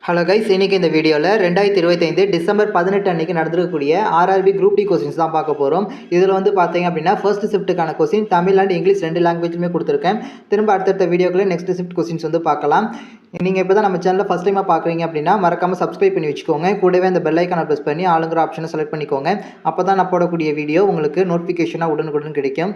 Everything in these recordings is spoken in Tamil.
ஹலோ கைஸ், இன்றைக்கி இந்த வீடியோவில் 2025 டிசம்பர் 18 அன்றைக்கி நடந்திருக்கக்கூடிய ஆர்ஆர்பி குரூப் டி கொஸ்டின்ஸ் தான் பார்க்க போகிறோம். இதில் வந்து பார்த்தீங்க அப்படின்னா ஃபர்ஸ்ட் ஷிஃப்ட்டுக்கான கொஸ்டின் தமிழ் அண்ட் இங்கிலீஷ் 2 லாங்குவேஜுமே கொடுத்துருக்கேன். திரும்ப அடுத்தடுத்த வீடியோக்களே நெக்ஸ்ட் ஷிஃப்ட் கொஸ்டின்ஸ் வந்து பார்க்கலாம். நீங்கள் இப்போ தான் நம்ம சேனலில் ஃபஸ்ட் டைமாக பார்க்குறீங்க அப்படின்னா மறக்காமல் சப்ஸ்கிரைப் பண்ணி வச்சுக்கோங்க. கூடவே அந்த பெல் ஐக்கானை ப்ரெஸ் பண்ணி ஆளுங்கிற ஆப்ஷனை செலக்ட் பண்ணிக்கோங்க. அப்போ தான் நான் போடக்கூடிய வீடியோ உங்களுக்கு நோட்டிஃபிகேஷனாக உடனுக்குடன் கிடைக்கும்.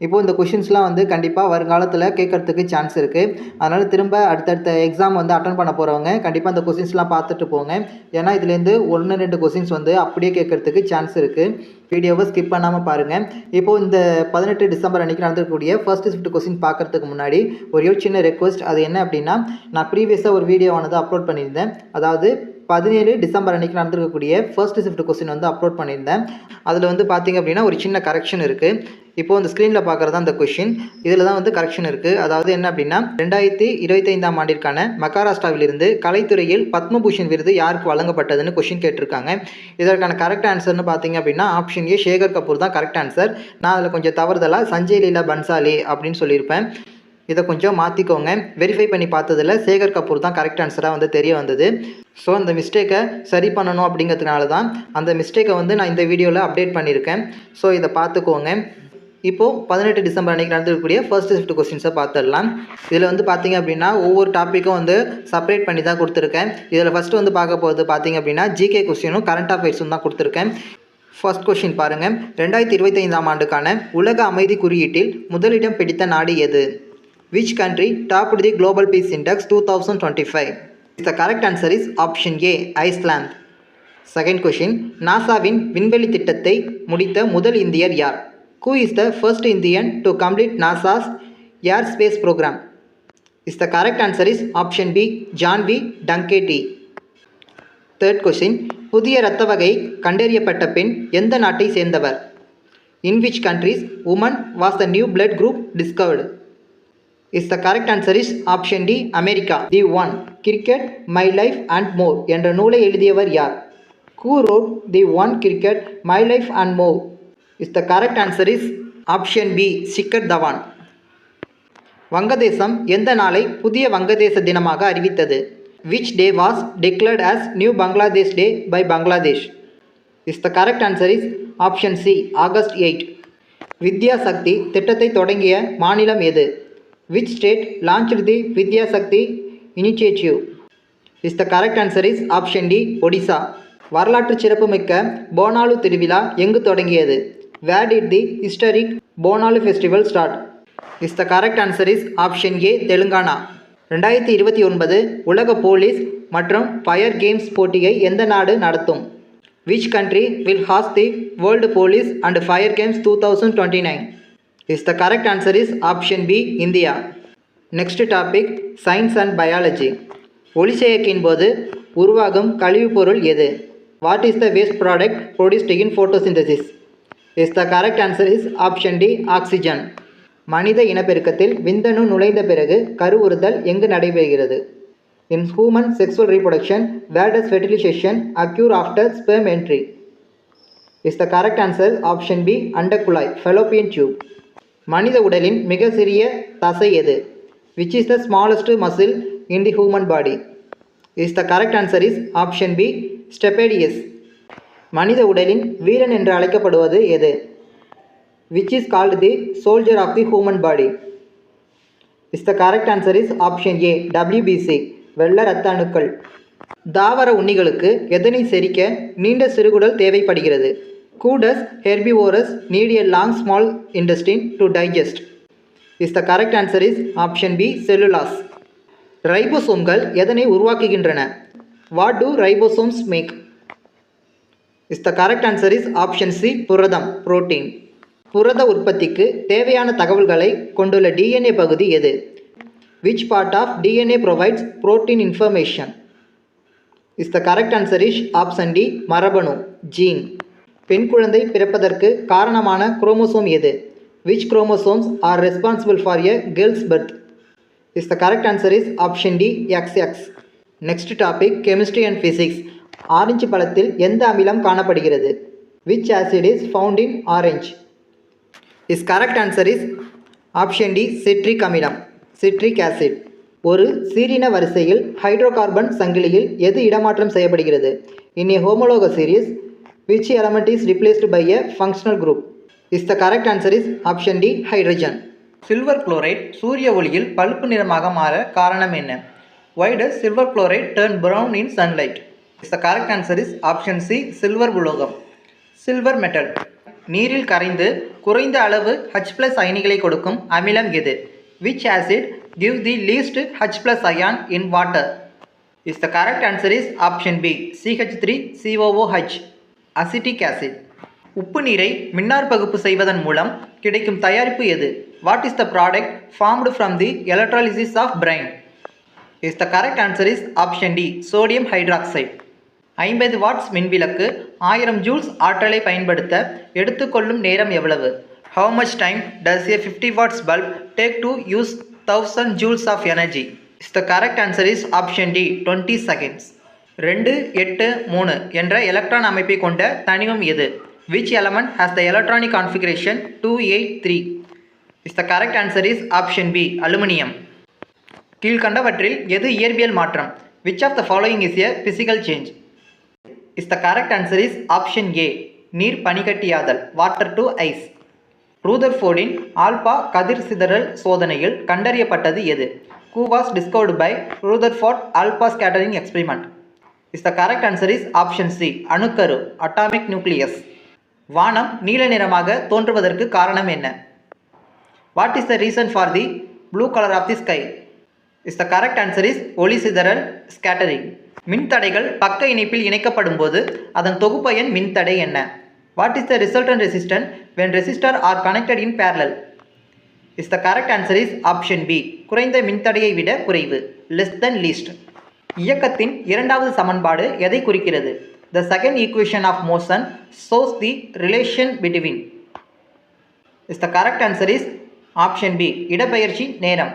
இப்போது இந்த கொஷின்ஸ்லாம் வந்து கண்டிப்பாக வருங்காலத்தில் கேட்கறதுக்கு சான்ஸ் இருக்குது. அதனால் திரும்ப அடுத்தடுத்த எக்ஸாம் வந்து அட்டன் பண்ண போகிறவங்க கண்டிப்பாக அந்த கொஷின்ஸ்லாம் பார்த்துட்டு போங்க. ஏன்னா இதுலேருந்து 1-2 கொஷின்ஸ் வந்து அப்படியே கேட்கறதுக்கு சான்ஸ் இருக்குது. வீடியோவை ஸ்கிப் பண்ணாமல் பாருங்கள். இப்போது இந்த 18 டிசம்பர் அன்றைக்கி நடந்திருக்கக்கூடிய ஃபர்ஸ்ட் ஷிஃப்ட் கொஸ்டின் பார்க்குறதுக்கு முன்னாடி ஒரு சின்ன ரெக்வஸ்ட். அது என்ன அப்படின்னா, நான் ப்ரீவியஸாக ஒரு வீடியோவானது அப்லோட் பண்ணியிருந்தேன். அதாவது 17 டிசம்பர் அன்றைக்கி நடந்திருக்கக்கூடிய ஃபர்ஸ்ட் ஷிஃப்ட் கொஸ்டின் வந்து அப்லோட் பண்ணியிருந்தேன். அதில் வந்து பார்த்திங்க அப்படின்னா ஒரு சின்ன கரெக்ஷன் இருக்குது. இப்போது இந்த ஸ்க்ரீனில் பார்க்குறது தான் அந்த கொஷின். இதில் தான் வந்து கரெக்ஷன் இருக்குது. அதாவது என்ன அப்படின்னா, 2025ஆம் ஆண்டிற்கான மகாராஷ்டிராவிலிருந்து கலைத்துறையில் பத்மபூஷன் விருது யாருக்கு வழங்கப்பட்டதுன்னு கொஷின் கேட்டிருக்காங்க. இதற்கான கரெக்ட் ஆன்சர்னு பார்த்தீங்க அப்படின்னா ஆப்ஷன் ஏ சேகர் கபூர் தான் கரெக்ட் ஆன்சர். நான் அதில் கொஞ்சம் தவறுதலாக சஞ்சய் லீலா பன்சாலி அப்படின்னு சொல்லியிருப்பேன். இதை கொஞ்சம் மாற்றிக்கோங்க. வெரிஃபை பண்ணி பார்த்ததில் சேகர் கபூர் தான் கரெக்ட் ஆன்சராக வந்து தெரிய வந்தது. ஸோ அந்த மிஸ்டேக்கை சரி பண்ணணும் அப்படிங்கிறதுனால தான் அந்த மிஸ்டேக்கை வந்து நான் இந்த வீடியோவில் அப்டேட் பண்ணியிருக்கேன். ஸோ இதை பார்த்துக்கோங்க. இப்போது 18 டிசம்பர் அன்றைக்கி நடந்திருக்கக்கூடிய ஃபர்ஸ்ட் ஷிஃப்ட் கொஸ்டின்ஸை பார்த்துடலாம். இதில் வந்து பார்த்திங்க அப்படின்னா ஒவ்வொரு டாப்பிக்கும் வந்து செப்பரேட் பண்ணி தான் கொடுத்துருக்கேன். இதில் ஃபஸ்ட்டு வந்து பார்க்க போகிறது பார்த்திங்க அப்படின்னா ஜிகே கொஸ்டினும் கரண்ட் அஃபேர்ஸும் தான் கொடுத்துருக்கேன். ஃபர்ஸ்ட் கொஸ்டின் பாருங்கள். 2025ஆம் ஆண்டுக்கான உலக அமைதி குறியீட்டில் முதலிடம் பிடித்த நாடு எது? Which country topped the Global Peace Index 2025? The correct answer is option A, Iceland. Second question. நாசாவின் விண்வெளி திட்டத்தை முடித்த முதல் இந்தியர் யார்? Who is the first Indian to complete NASA's Air Space Program? The correct answer is option B, John V. Duncati. Third question. புதிய இரத்த வகை கண்டறியப்பட்ட பெண் எந்த நாட்டை சேர்ந்தவர்? In which countries woman was the new blood group discovered? The correct answer is option D, America. The One, Cricket, My Life and More என்ற நூலை எழுதியவர் யார்? Who wrote The One, Cricket, My Life and More? The correct answer is option B, Shikhar Dhawan. வங்கதேசம் எந்த நாளை புதிய வங்கதேச தினமாக அறிவித்தது? Which day was declared as New Bangladesh Day by Bangladesh? The correct answer is option C, August 8. வித்யா சக்தி திட்டத்தை தொடங்கிய மாநிலம் எது? Which state launched the Vidya Shakti initiative? The correct answer is option D, Odisha. வரலாற்று சிறப்புமிக்க போனாலு திருவிழா எங்கு தொடங்கியது? Where did the historic Bonalu festival start? The correct answer is option A, Telangana. 2029 உலக போலீஸ் மற்றும் ஃபயர் கேம்ஸ் போட்டியை எந்த நாடு நடத்தும்? Which country will host the World Police and Fire Games 2029? The correct answer is option B, India. Next topic, science and biology. ஒளிச்சேர்க்கையின் போது உருவாகும் கழிவுப் பொருள் எது? What is the waste product produced in photosynthesis? The correct answer is option D, oxygen. மனித இனப்பெருக்கத்தில் விந்தணு நுழைந்த பிறகு கருவுறுதல் எங்கு நடைபெறுகிறது? In human sexual reproduction, where does fertilization occur after sperm entry? The correct answer option B, அண்டக்குழாய், fallopian tube. மனித உடலின் மிக சிறிய தசை எது? Which is the smallest muscle in the human body? The correct answer is option B, stapedius. மனித உடலின் வீரன் என்று அழைக்கப்படுவது எது? Which is called the soldier of the human body? The correct answer is option A, WBC, வெள்ள இரத்த அணுக்கள். தாவர உண்ணிகளுக்கு எதனை செரிக்க நீண்ட சிறுகுடல் தேவைப்படுகிறது? Who does herbivores need a long small intestine to digest? The correct answer is option B, cellulose. ரைபோசோம்கள் எதனை உருவாக்குகின்றன? What do ribosomes make? The correct answer is option C, புரதம், protein. புரத உற்பத்திக்கு தேவையான தகவல்களை கொண்டுள்ள DNA பகுதி எது? Which part of DNA provides protein information? The correct answer is option D, மரபணு, gene. பெண் குழந்தை பிறப்பதற்கு காரணமான குரோமோசோம் எது? Which chromosomes are responsible for a girl's birth? The correct answer is option D, XX. Next topic, chemistry and physics. Orange பழத்தில் எந்த அமிலம் காணப்படுகிறது? Which acid is found in orange? Correct answer is option D, citric அமிலம், citric acid. ஒரு சீரின வரிசையில் ஹைட்ரோகார்பன் சங்கிலியில் எது இடமாற்றம் செய்யப்படுகிறது? இன் a homologous series, which element is replaced by a functional group? The correct answer is option D, hydrogen. Silver chloride சூரிய ஒளியில் பழுப்பு நிறமாக மாற காரணம் என்ன? Why does silver chloride turn brown in sunlight? The correct answer is option C, silver உலோகம். Silver metal. நீரில் கரைந்து குறைந்த அளவு H+ அயனிகளை கொடுக்கும் அமிலம் எது? Which acid gives the least H+ ion in water? The correct answer is option B, CH3COOH, acetic acid. உப்பு நீரை மின்னார் பகுப்பு செய்வதன் மூலம் கிடைக்கும் தயாரிப்பு எது? What is the product formed from the electrolysis of brine? The correct answer is option D, sodium hydroxide. 50 watts மின்விளக்கு 1000 ஜூல்ஸ் ஆற்றலை பயன்படுத்த எடுத்துக்கொள்ளும் நேரம் எவ்வளவு? How much time does a 50 watts bulb take to use 1000 joules of energy? The correct answer is option D, 20 seconds. 2, 8, 3 என்ற எலக்ட்ரான் அமைப்பை கொண்ட தனிமம் எது? Which element has the electronic configuration 283? The correct answer is option B, aluminium. கீழ்கண்டவற்றில் எது இயற்பியல் மாற்றம்? Which of the following is a physical change? The correct answer is option A, நீர் பனிக்கட்டியாதல், water to ice. ரூதர்ஃபோர்டின் ஆல்பா கதிர் சிதறல் சோதனையில் கண்டறியப்பட்டது எது? Who was discovered by Rutherford alpha scattering experiment? The correct answer is option C, அணுக்கரு, atomic nucleus. வானம் நீல நிறமாக தோன்றுவதற்கு காரணம் என்ன? What is the reason for the blue color of the sky? The correct answer is ஒளி சிதறல், scattering. மின்தடைகள் பக்க இணைப்பில் இணைக்கப்படும் போது அதன் தொகுப்பயன் மின்தடை என்ன? What is the resultant resistance when resistors are connected in parallel? The correct answer is option B, குறைந்த மின்தடையை விட குறைவு, less than least. இயக்கத்தின் இரண்டாவது சமன்பாடு எதை குறிக்கிறது? The second equation of motion shows the relation between. The correct answer is option B, இடப்பெயர்ச்சி நேரம்,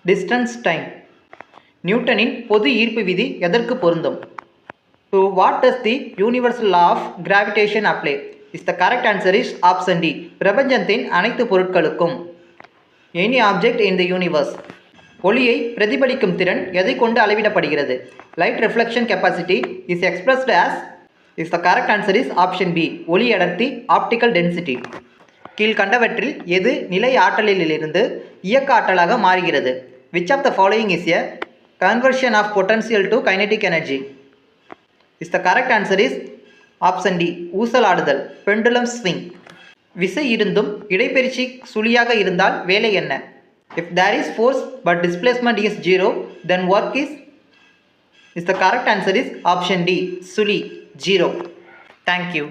distance time. நியூட்டனின் பொது ஈர்ப்பு விதி எதற்கு பொருந்தும்? To what does the universal law of gravitation apply? The correct answer is option D, பிரபஞ்சத்தின் அனைத்து பொருட்களுக்கும். Any object in the universe. ஒளியை பிரதிபலிக்கும் திறன் எதை கொண்டு அளவிடப்படுகிறது? Light reflection capacity is expressed as. The correct answer is option B, ஒளி அடர்த்தி, optical density. கீழ்கண்டவற்றில் எது நிலை ஆற்றலிலிருந்து இயக்க ஆற்றலாக மாறுகிறது? Which of the following is a conversion of potential to kinetic energy? The correct answer is option D, ஊசலாடுதல், pendulum swing. விசை இருந்தும் இடைப்பெயர்ச்சி சுழியாக இருந்தால் வேலை என்ன? If there is force but displacement is 0, then work is. The correct answer is option D, சுழி, 0. Thank you.